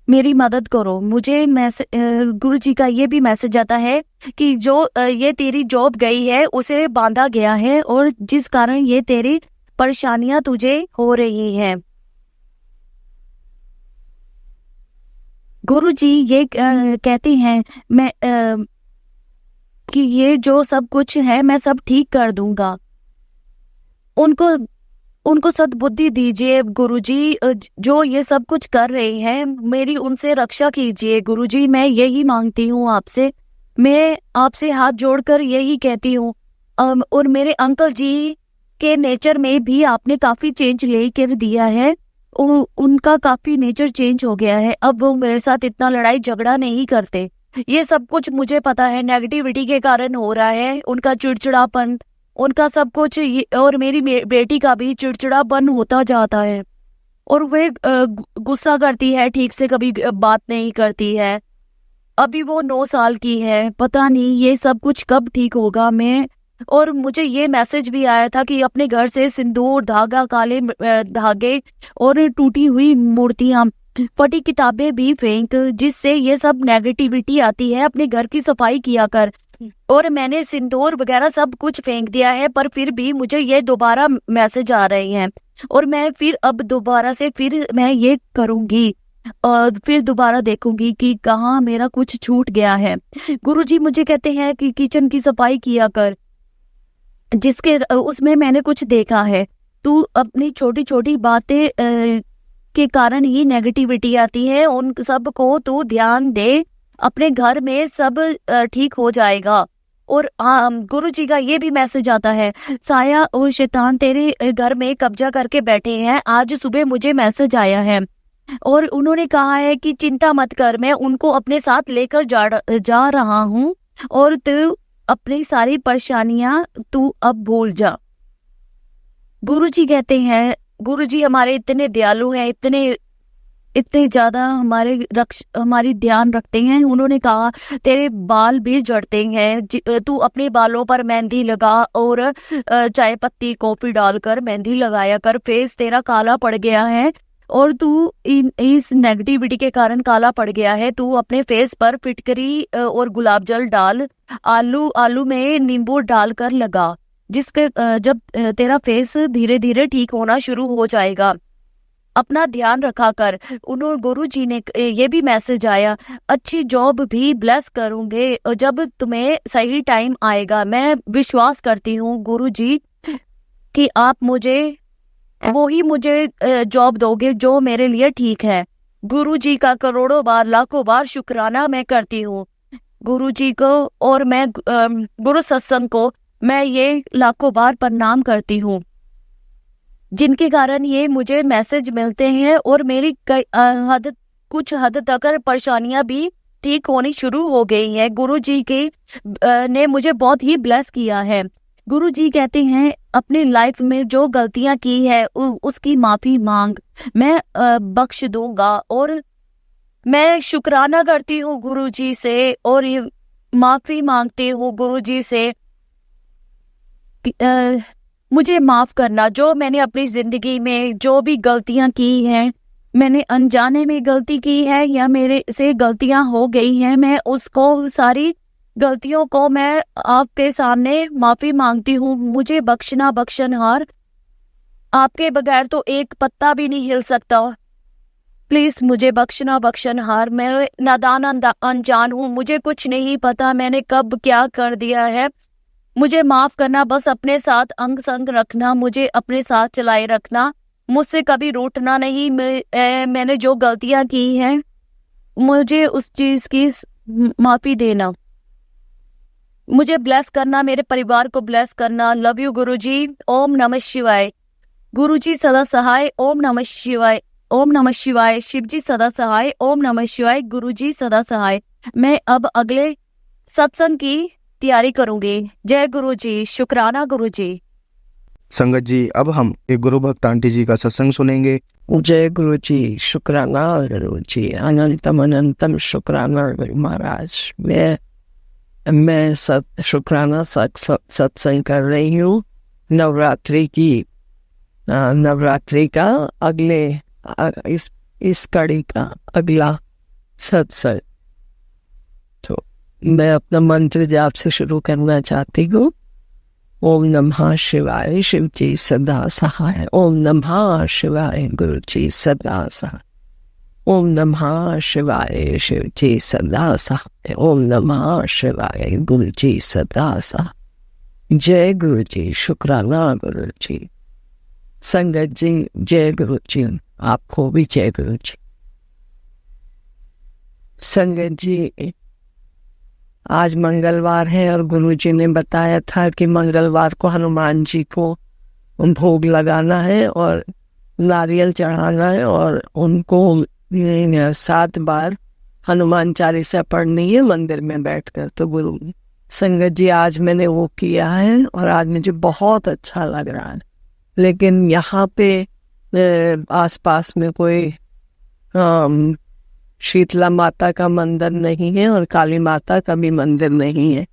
[SPEAKER 5] मेरी मदद करो। मुझे गुरुजी का ये भी मैसेज आता है कि जो ये तेरी जॉब गई है उसे बांधा गया है और जिस कारण ये तेरी परेशानियां तुझे हो रही हैं। गुरुजी ये कहते हैं मैं कि ये जो सब कुछ है मैं सब ठीक कर दूंगा। उनको सद्बुद्धि दीजिए गुरुजी, जो ये सब कुछ कर रहे हैं, मेरी उनसे रक्षा कीजिए गुरुजी। मैं यही मांगती हूँ आपसे, मैं आपसे हाथ जोड़कर यही कहती हूँ। और मेरे अंकल जी के नेचर में भी आपने काफी चेंज लेकर दिया है, उनका काफी नेचर चेंज हो गया है। अब वो मेरे साथ इतना लड़ाई झगड़ा नहीं करते। ये सब कुछ मुझे पता है नेगेटिविटी के कारण हो रहा है, उनका चिड़चिड़ापन, उनका सब कुछ, और मेरी बेटी का भी चिड़चिड़ापन होता जाता है और वे गुस्सा करती है, ठीक से कभी बात नहीं करती है। अभी वो 9 साल की है, पता नहीं ये सब कुछ कब ठीक होगा। और मुझे ये मैसेज भी आया था कि अपने घर से सिंदूर, धागा, काले धागे और टूटी हुई मूर्तियां, फटी किताबें भी फेंक, जिससे ये सब नेगेटिविटी आती है। अपने घर की सफाई किया कर। और मैंने सिंदूर वगैरह सब कुछ फेंक दिया है, पर फिर भी मुझे ये दोबारा मैसेज आ रहे हैं और मैं फिर अब दोबारा से फिर मैं ये करूंगी और फिर दोबारा देखूंगी कि कहाँ मेरा कुछ छूट गया है। गुरुजी मुझे कहते हैं कि किचन की सफाई किया कर, जिसके उसमें मैंने कुछ देखा है। तू अपनी छोटी छोटी बातें के कारण ही नेगेटिविटी आती है, उन सब को तू ध्यान दे, अपने घर में सब ठीक हो जाएगा। और गुरुजी का ये भी मैसेज आता है, साया और शैतान तेरे घर में कब्जा करके बैठे हैं। आज सुबह मुझे मैसेज आया है और उन्होंने कहा है कि चिंता मत कर, मैं उनको अपने साथ लेकर जा रहा हूँ और तू अपनी सारी परेशानियां तू अब भूल जा। गुरुजी कहते हैं, गुरुजी हमारे इतने दयालु हैं, इतने ज्यादा हमारी ध्यान रखते हैं। उन्होंने कहा तेरे बाल भी झड़ते हैं, तू अपने बालों पर मेहंदी लगा और चाय पत्ती कॉफी डालकर मेहंदी लगाया कर, फेस तेरा काला पड़ गया है और तू इस नेगेटिविटी के कारण काला पड़ गया है। तू अपने फेस पर फिटकरी और गुलाब जल डाल, आलू में नींबू डालकर लगा, जिसके जब तेरा फेस धीरे धीरे ठीक होना शुरू हो जाएगा। अपना ध्यान रखा कर। उन्होंने गुरुजी ने ये भी मैसेज आया, अच्छी जॉब भी ब्लेस करूंगे जब तुम्हें सही टाइम आएगा। मैं विश्वास करती हूँ गुरुजी कि आप मुझे जॉब दोगे जो मेरे लिए ठीक है। गुरुजी का करोड़ों बार लाखों बार शुक्राना मैं करती हूँ गुरुजी को, और मैं गुरु सत्संग को मैं ये लाखों बार प्रणाम करती हूँ, जिनके कारण ये मुझे मैसेज मिलते हैं और मेरी कुछ हद तक परेशानियां भी ठीक होनी शुरू हो गई है। गुरुजी के ने मुझे बहुत ही ब्लेस किया है। गुरुजी कहते हैं अपनी लाइफ में जो गलतियां की है उसकी माफी मांग, मैं बख्श दूंगा। और मैं शुक्राना करती हूँ गुरुजी से और ये माफी मांगती हूँ गुरुजी से, मुझे माफ करना। जो मैंने अपनी जिंदगी में जो भी गलतियां की हैं, मैंने अनजाने में गलती की है या मेरे से गलतियां हो गई हैं, मैं उसको सारी गलतियों को मैं आपके सामने माफी मांगती हूँ। मुझे बख्शना बख्शनहार, आपके बगैर तो एक पत्ता भी नहीं हिल सकता। प्लीज मुझे बख्शना बख्शनहार। मैं नादान अनजान हूँ, मुझे कुछ नहीं पता मैंने कब क्या कर दिया है। मुझे माफ करना, बस अपने साथ अंग संग रखना, मुझे अपने साथ चलाए रखना, मुझसे कभी रूठना नहीं। मैंने जो गलतियां की हैं मुझे उस चीज की माफी देना, मुझे ब्लेस करना, मेरे परिवार को ब्लेस करना। लव यू गुरुजी। ओम नमः शिवाय। गुरुजी सदा सहाय। ओम नमः शिवाय। ओम नमः शिवाय। शिवजी सदा सहाय। ओम नमः शिवाय। गुरुजी सदा सहाय। मैं अब अगले सत्संग की तैयारी करूंगी। जय गुरु जी, शुक्राना गुरु जी।
[SPEAKER 1] संगत जी, अब हम एक गुरु भक्त आंटी जी का सत्संग सुनेंगे।
[SPEAKER 4] जय गुरु जी, शुक्राना गुरु जी, अनंतम अनंतम शुक्राना गुरु महाराज। मैं शुक्राना सत्संग कर रही हूँ नवरात्रि का अगले इस कड़ी का अगला सत्संग। तो मैं अपना मंत्र जाप से शुरू करना चाहती हूँ। ओम नमः शिवाय, शिव जी सदा सहाय। ओम नमः शिवाय, गुरु जी सदा सहाय। ओम नमः शिवाय, शिव जी सदा सहाय। ओम नमः शिवाय, गुरु जी सदा सहाय। जय गुरु जी, शुक्राना गुरु जी। संगत जी, जय गुरु जी, आपको भी जय गुरु जी। संगत जी, आज मंगलवार है और गुरुजी ने बताया था कि मंगलवार को हनुमान जी को भोग लगाना है और नारियल चढ़ाना है और उनको 7 बार हनुमान चालीसा पढ़नी है मंदिर में बैठकर। तो गुरु संगत जी, आज मैंने वो किया है और आज मुझे बहुत अच्छा लग रहा है। लेकिन यहाँ पे आसपास में कोई शीतला माता का मंदिर नहीं है और काली माता का भी मंदिर नहीं है,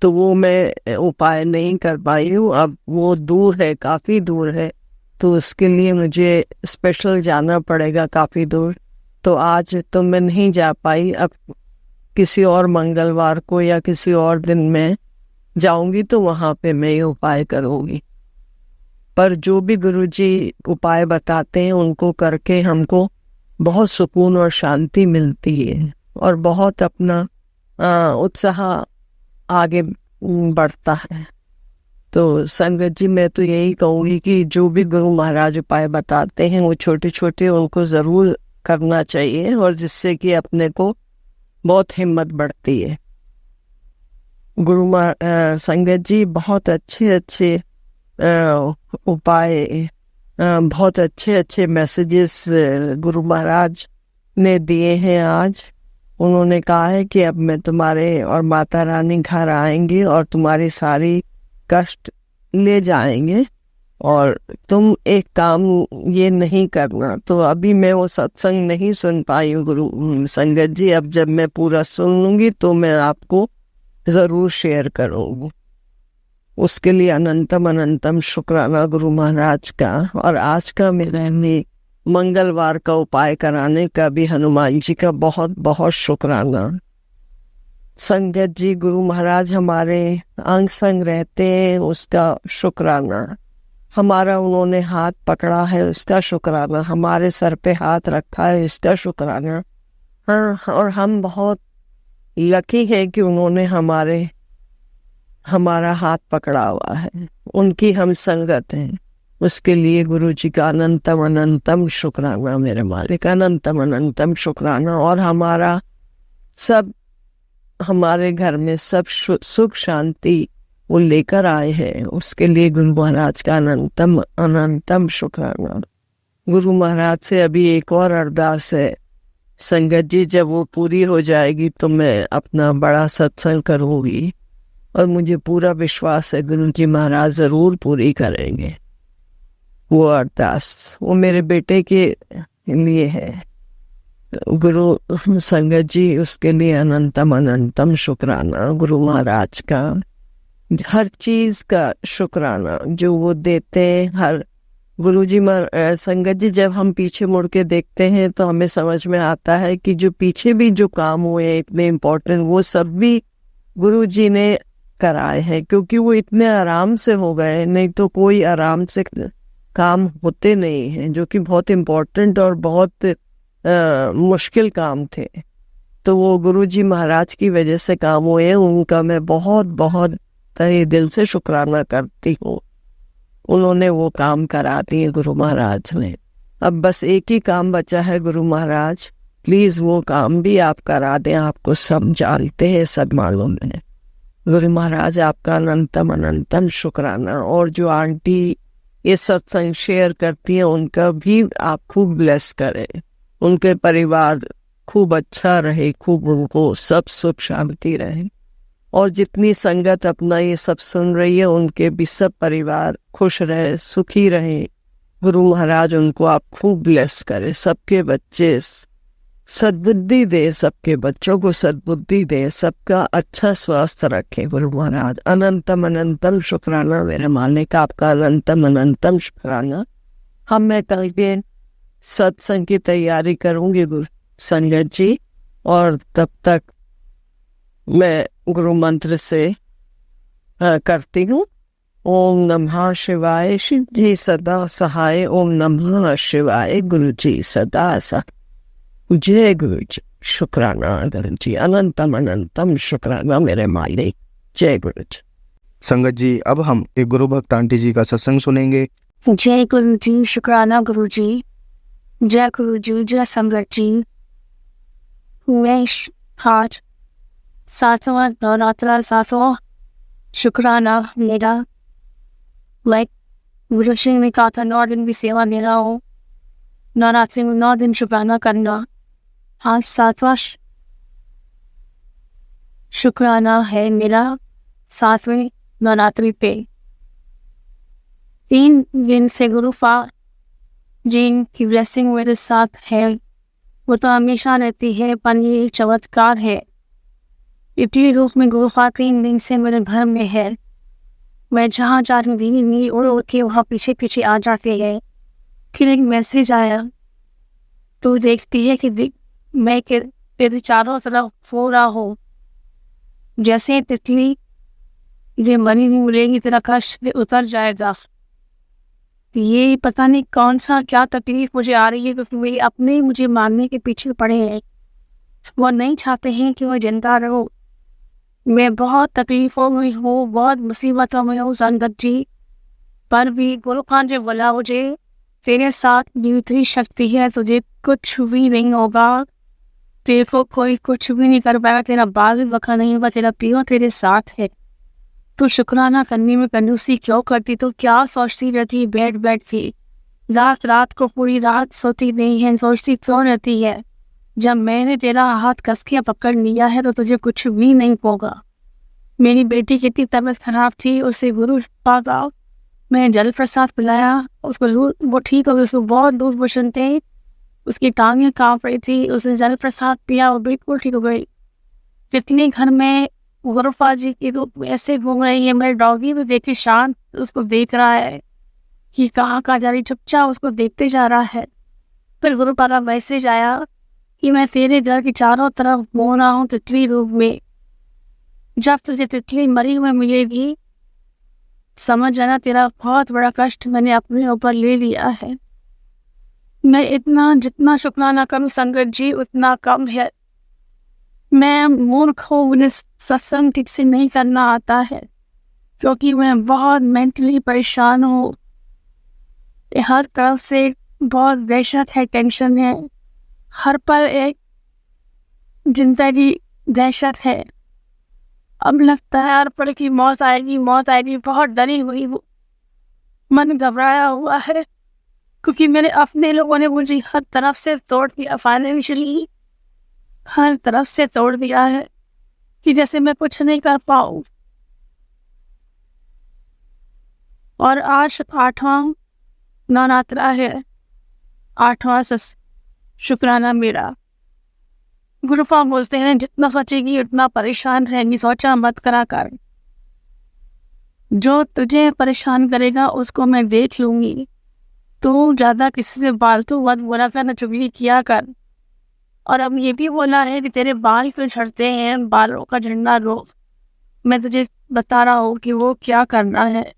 [SPEAKER 4] तो वो मैं उपाय नहीं कर पाई हूँ। अब वो दूर है, काफ़ी दूर है, तो उसके लिए मुझे स्पेशल जाना पड़ेगा काफ़ी दूर। तो आज तो मैं नहीं जा पाई। अब किसी और मंगलवार को या किसी और दिन में जाऊंगी तो वहाँ पे मैं ये उपाय करूँगी। पर जो भी गुरुजी उपाय बताते हैं उनको करके हमको बहुत सुकून और शांति मिलती है और बहुत अपना उत्साह आगे बढ़ता है। तो संगत जी, मैं तो यही कहूँगी कि जो भी गुरु महाराज उपाय बताते हैं वो छोटे छोटे उनको ज़रूर करना चाहिए, और जिससे कि अपने को बहुत हिम्मत बढ़ती है। संगत जी, बहुत अच्छे उपाय, बहुत अच्छे मैसेजेस गुरु महाराज ने दिए हैं आज। उन्होंने कहा है कि अब मैं तुम्हारे और माता रानी घर आएंगे और तुम्हारी सारी कष्ट ले जाएंगे और तुम एक काम ये नहीं करना। तो अभी मैं वो सत्संग नहीं सुन पाई हूँ गुरु संगत जी। अब जब मैं पूरा सुन लूँगी तो मैं आपको ज़रूर शेयर करूँगी। उसके लिए अनंतम अनंतम शुक्राना गुरु महाराज का। और आज का मेरे मंगलवार का उपाय कराने का भी हनुमान जी का बहुत बहुत शुक्राना। संगत जी, गुरु महाराज हमारे अंग संग रहते हैं, उसका शुक्राना। हमारा उन्होंने हाथ पकड़ा है, उसका शुक्राना। हमारे सर पे हाथ रखा है, इसका शुक्राना। और हम बहुत लकी है कि उन्होंने हमारा हाथ पकड़ा हुआ है, उनकी हम संगत हैं। उसके लिए गुरु जी का अनंतम अनंतम शुक्राना मेरे मालिक, अनंतम अनंतम शुक्राना। और हमारे घर में सब सुख शांति वो लेकर आए हैं, उसके लिए गुरु महाराज का अनंतम अनंतम शुक्राना। गुरु महाराज से अभी एक और अरदास है संगत जी, जब वो पूरी हो जाएगी तो मैं अपना बड़ा सत्संग करूँगी और मुझे पूरा विश्वास है गुरु जी महाराज ज़रूर पूरी करेंगे वो अरदास। वो मेरे बेटे के लिए है। गुरु संगत जी, उसके लिए अनंतम अनंतम शुक्राना गुरु महाराज का। हर चीज़ का शुक्राना जो वो देते हैं। हर गुरु जी संगत जी, जब हम पीछे मुड़ के देखते हैं तो हमें समझ में आता है कि जो पीछे भी जो काम हुए इतने इम्पोर्टेंट, वो सब भी गुरु जी ने कराए हैं, क्योंकि वो इतने आराम से हो गए। नहीं तो कोई आराम से काम होते नहीं हैं, जो कि बहुत इम्पोर्टेंट और बहुत मुश्किल काम थे। तो वो गुरु जी महाराज की वजह से काम हुए हैं। उनका मैं बहुत बहुत तहे दिल से शुक्राना करती हूँ। उन्होंने वो काम करा दिए गुरु महाराज ने। अब बस एक ही काम बचा है, गुरु महाराज प्लीज़ वो काम भी आप करा दें। आपको सब जानते हैं, सब मालूम है। गुरु महाराज आपका अनंतम अनंतम शुक्राना। और जो आंटी ये सत्संग शेयर करती हैं उनका भी आप खूब ब्लेस करें, उनके परिवार खूब अच्छा रहे, खूब उनको सब सुख शांति रहे।
[SPEAKER 6] और जितनी संगत अपना ये सब सुन रही है उनके भी सब परिवार खुश रहे, सुखी रहे। गुरु महाराज उनको आप खूब ब्लेस करे, सबके बच्चे सद्बुद्धि दे, सबके बच्चों को सद्बुद्धि दे, सबका अच्छा स्वास्थ्य रखे। गुरु महाराज अनंतम अनंतम शुक्राना मेरे मालिक, आपका अनंतम अनंतम शुक्राना। हम मैं कल के सत्संग की तैयारी करूंगी गुरु संगत जी, और तब तक मैं गुरु मंत्र से करती हूँ। ओम नमः शिवाय, शिव जी सदा सहाय। ओम नमः शिवाय, गुरु जी सदा सहाय। जय गुरु जी, शुक्राना गुरु जी, अनंतम अनंतम शुक्राना मेरे मालिक। जय गुरु जी।
[SPEAKER 1] संगत जी, अब हम एक गुरु भक्त आंटी जी का सत्संग सुनेंगे।
[SPEAKER 2] जय गुरु जी, शुक्राना गुरु जी। जय गुरु जी, जय संगत जी। मैं आज 7वां नवरात्रा 7वां शुक्राना मेरा। लाइक गुरु श्री ने कहा था 9 दिन भी सेवा लेना हो, नवरात्रि में 9 दिन शुक्राना करना। आज 7वां शुक्राना है मेरा 7वें नवरात्रि पे। 3 दिन से गुरु फा जी की ब्लेसिंग मेरे साथ है, वो तो हमेशा रहती है, पर ये एक चमत्कार है। इतनी रूप में गुरु फा 3 दिन से मेरे घर में है। मैं जहाँ जा रही धीरे धीरे उड़ के वहाँ पीछे पीछे आ जाती है। फिर एक मैसेज आया तो देखती है कि मैं तेरे चारों तरफ सो रहा हूँ, जैसे तितली ये मनी नहीं मिलेगी, तेरा कष्ट उतर जाएगा। ये पता नहीं कौन सा क्या तकलीफ मुझे आ रही है, क्योंकि मेरे अपने मुझे मारने के पीछे पड़े हैं। वो नहीं चाहते हैं कि मैं जिंदा रहूं। मैं बहुत तकलीफों में हूँ, बहुत मुसीबतों में हूँ संगत जी, पर भी गुरु खान जी बोला मुझे तेरे साथ इतनी शक्ति है, तुझे कुछ भी नहीं होगा, तेरे को कोई कुछ भी नहीं कर पाएगा, तेरा बाल भी बका नहीं होगा, तेरा पियो तेरे साथ है। तो शुक्राना करने में कंजूसी क्यों करती, तो क्या सोचती रहती है बैठ बैठ के, रात रात को पूरी रात सोती नहीं है, सोचती क्यों रहती है। जब मैंने तेरा हाथ कस के पकड़ लिया है तो तुझे कुछ भी नहीं होगा। मेरी बेटी की इतनी तबीयत खराब थी, उसे गुरु पास आओ, मैंने जल प्रसाद पिलाया, उसको वो ठीक हो गई। उसको बहुत लूज मोशन थे, उसकी टांगें कांप रही थी, उसने जल प्रसाद पिया, वो बिल्कुल ठीक हो गई। कितने घर में गुरुपा जी की रूप ऐसे घूम रही है, मेरे डॉगी भी देखे शांत उसको देख रहा है कि कहाँ जा रही, चुपचाप उसको देखते जा रहा है। फिर गुरुपा का मैसेज आया कि मैं तेरे घर के चारों तरफ घूम रहा हूँ तितली रूप में, जब तुझे तितली मरी हुई मिलेगी समझ जाना तेरा बहुत बड़ा कष्ट मैंने अपने ऊपर ले लिया है। मैं इतना जितना शुक्राना करूं संगत जी उतना कम है। मैं मूर्ख हूँ, मुझे सत्संग ठीक से नहीं करना आता है, क्योंकि मैं बहुत मेंटली परेशान हूँ। हर तरफ से बहुत दहशत है, टेंशन है, हर पर एक जिंदगी दहशत है। अब लगता है हर पल की मौत आएगी, मौत आएगी। बहुत डरी हुई हूँ, मन घबराया हुआ है, क्योंकि मेरे अपने लोगों ने मुझे हर तरफ से तोड़ दिया, फाइनेंशियली हर तरफ से तोड़ दिया है कि जैसे मैं कुछ नहीं कर पाऊँ। और आज 8वां नवरात्रा है, 8वां शुक्राना मेरा। गुरुपा बोलते हैं जितना सोचेगी उतना परेशान रहेंगी, सोचा मत करा कर, जो तुझे परेशान करेगा उसको मैं देख लूंगी। तू ज़्यादा किसी से फालतू मत बोला कर, न चुगली किया कर। और अब ये भी बोला है कि तेरे बाल क्यों झड़ते हैं, बालों का झड़ना रोक। मैं तुझे बता रहा हूँ कि वो क्या करना है,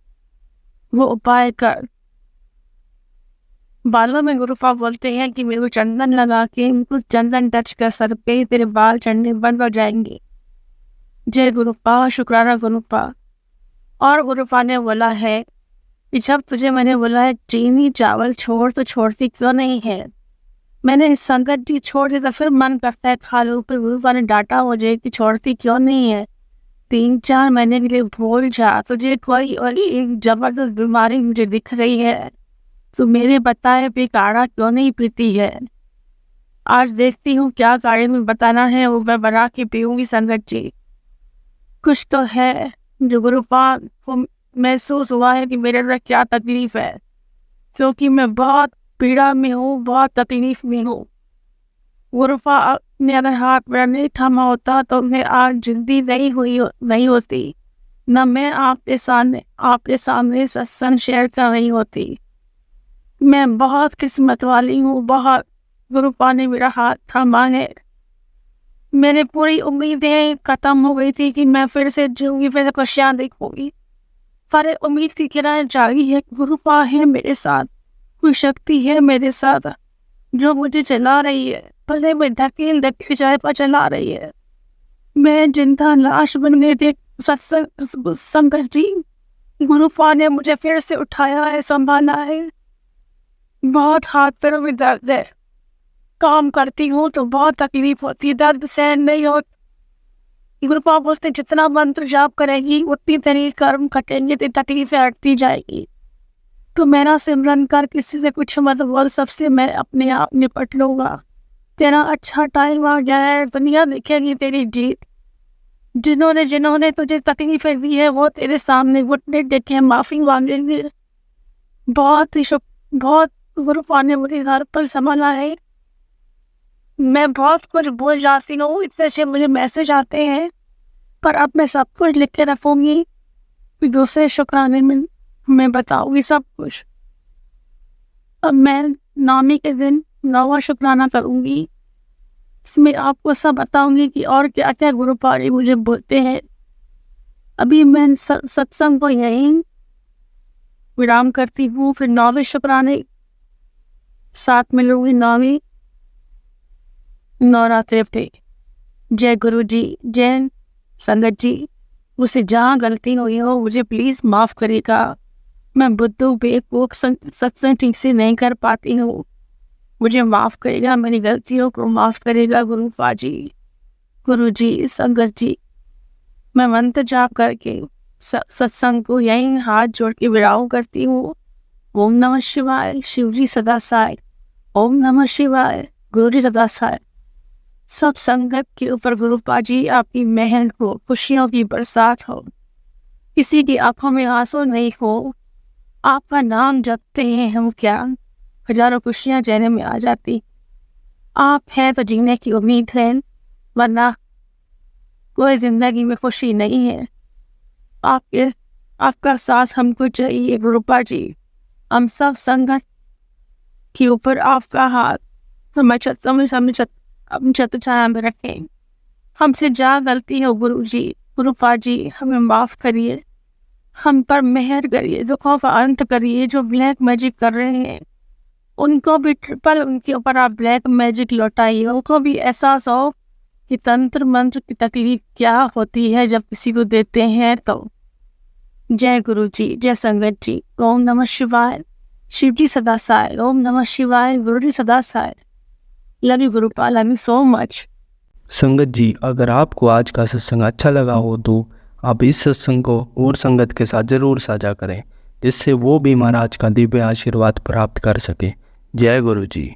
[SPEAKER 2] वो उपाय कर। बालों में गुरुपा बोलते हैं कि मेरे को चंदन लगा के, कुछ चंदन टच कर सर पे, तेरे बाल चढ़ने बंद हो जाएंगे। जय गुरुपा, शुक्राना गुरुपा। और गुरुपा ने बोला है कि जब तुझे मैंने बोला है चीनी चावल छोड़, तो छोड़ती क्यों नहीं है। मैंने इस संगत जी छोड़ दी तो फिर मन करता है खा लो, फिर गुरुपा ने डांटा मुझे कि छोड़ती क्यों नहीं है। 3-4 महीने के लिए भूल जा, तुझे कोई और एक जबरदस्त बीमारी मुझे दिख रही है, तो मेरे बताए पे काढ़ा क्यों नहीं पीती है। आज देखती हूँ क्या काढ़े में बताना है, वो मैं बना के पीऊँगी संगत जी।
[SPEAKER 3] कुछ तो है जो गुरुपाद को महसूस हुआ है कि मेरे अंदर क्या तकलीफ है, क्योंकि मैं बहुत पीड़ा में हूँ, बहुत तकलीफ में हूँ। गुरुपाद ने अगर हाथ मेरा नहीं थामा होता तो मैं आज जिंदगी नहीं होती, न मैं आपके सामने सत्संग शेयर कर रही होती। मैं बहुत किस्मत वाली हूँ, बहुत। गुरुपाद ने मेरा हाथ थामा है। मेरी पूरी उम्मीदें खत्म हो गई थी कि मैं फिर से जीऊंगी, फिर से खुशियाँ देखूंगी, पर उम्मीद की किरण जागी है। गुरुपाद है मेरे साथ, कोई शक्ति है मेरे साथ जो मुझे चला रही है, भले मैं धकेल जाए पर चला रही है। मैं जिंदा लाश बन गई थी सत्संग संकट जी। गुरुपाद ने मुझे फिर से उठाया है, संभाला है। बहुत हाथ पैरों में दर्द है, काम करती हूँ तो बहुत तकलीफ होती है, दर्द सहन नहीं हो। गुरुपाद बोलते जितना मंत्र जाप करेगी उतनी तेरी कर्म कटेंगे, तेरी तकलीफें हटती जाएगी। तो मेरा सिमरन कर, किसी से कुछ मत बोल, सबसे मैं अपने आप निपट लूंगा। तेरा अच्छा टाइम आ गया है, दुनिया देखेगी तेरी जीत। जिन्होंने तुझे तकलीफें दी है वो तेरे सामने घुटने टेके माफी मांगेंगे। बहुत गुरुपाद ने मुझे घर पर संभाला है। मैं बहुत कुछ भूल जाती हूँ, इतने से मुझे मैसेज आते हैं, पर अब मैं सब कुछ लिख के रखूंगी, दूसरे शुक्राने में मैं बताऊंगी सब कुछ। अब मैं नवमी के दिन 9वां शुक्राना करूंगी, इसमें आपको सब बताऊंगी कि और क्या क्या गुरुपाद मुझे बोलते हैं। अभी मैं सत्संग को यहीं विराम करती हूँ, फिर 9वें शुक्राने साथ मिलूंगी, 9वीं नवरात्रि पे। जय गुरु जी, जय संगत जी। मुझसे जहाँ गलती हुई हो मुझे प्लीज़ माफ़ करेगा। मैं बुद्धू बेवकूफ़ सत्संग ठीक से नहीं कर पाती हूँ, मुझे माफ़ करेगा, मेरी गलतियों को माफ़ करेगा गुरुपाद जी, गुरु जी, संगत जी। मैं मंत्र जाप करके सत्संग को यहीं हाथ जोड़ के विराम करती हूँ। ओम नमः शिवाय, शिव जी सदा साय। ओम नमः शिवाय, गुरु जी सदा साय। सब संगत के ऊपर गुरुपाद जी आपकी महल हो, खुशियों की बरसात हो, किसी की आंखों में आंसू नहीं हो। आपका नाम जपते हैं हम क्या, हजारों खुशियाँ चेहरे में आ जाती। आप हैं तो जीने की उम्मीद है, वरना कोई जिंदगी में खुशी नहीं है। आपका साथ हमको चाहिए गुरुपाद जी। हम सब संगत के ऊपर आपका हाथ हम छत छाया में रखें। हमसे जहाँ गलती हो गुरु जी, गुरुपाद जी हमें माफ़ करिए, हम पर मेहर करिए, दुखों का अंत करिए। जो ब्लैक मैजिक कर रहे हैं उनको भी ट्रिपल उनके ऊपर आप ब्लैक मैजिक लौटाइए। उनको भी एहसास हो कि तंत्र मंत्र की तकलीफ क्या होती है जब किसी को देते हैं तो। जय गुरु जी, जय संगत जी। ओम नमः शिवाय, शिव जी सदा साय। ओम नमः शिवाय, गुरु जी सदा Sai. Love you Gurupad, love you so much.
[SPEAKER 1] संगत जी, अगर आपको आज का सत्संग अच्छा लगा हो तो आप इस सत्संग को और संगत के साथ ज़रूर साझा करें, जिससे वो भी महाराज का दिव्य आशीर्वाद प्राप्त कर सके। जय गुरु जी।